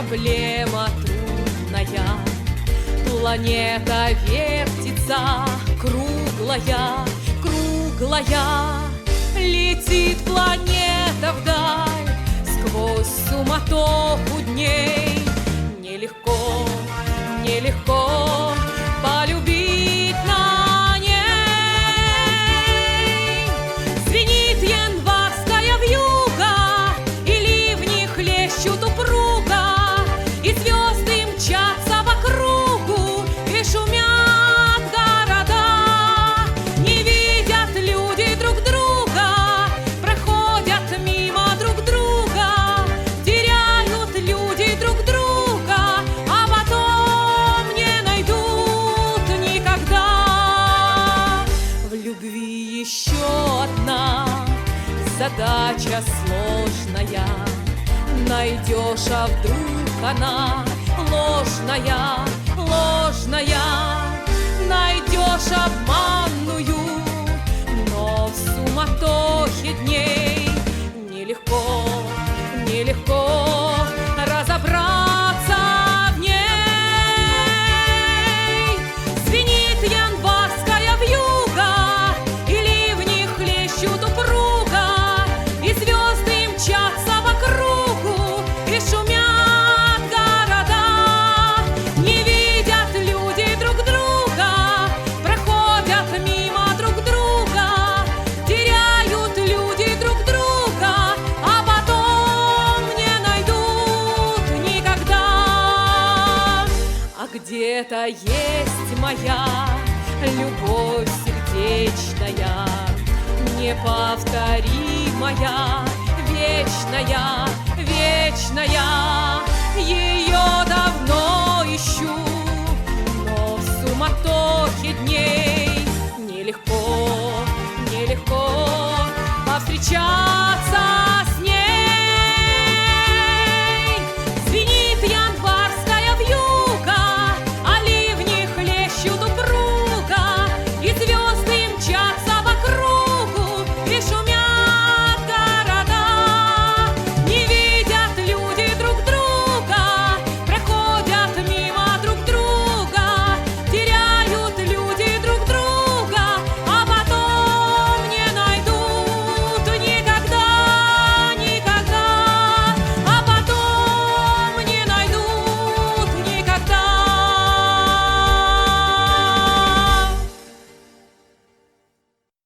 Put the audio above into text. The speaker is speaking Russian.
проблема трудная. Планета вертится, круглая, круглая. Летит планета вдаль сквозь суматоху дней. Нелегко, нелегко полюбить на ней. Звенит январская вьюга, и ливни хлещут упруго, и звезды мчатся по кругу, и шумят города. Не видят люди друг друга, проходят мимо друг друга, теряют люди друг друга, а потом не найдут никогда. В любви еще одна задача сложная. Найдешь, а вдруг она ложная, ложная. Найдешь обманную, но в суматохе дней нелегко, нелегко разобраться в ней. Звенит январская вьюга, и ливни хлещут упруго, и звезды мчатся по кругу, и шумят города. Не видят люди друг друга, проходят мимо друг друга, теряют люди друг друга, а потом не найдут никогда. А где-то есть моя любовь сердечная, неповторимая, вечная, вечная. Ее давно ищу, но в суматохе дней нелегко, нелегко повстречать.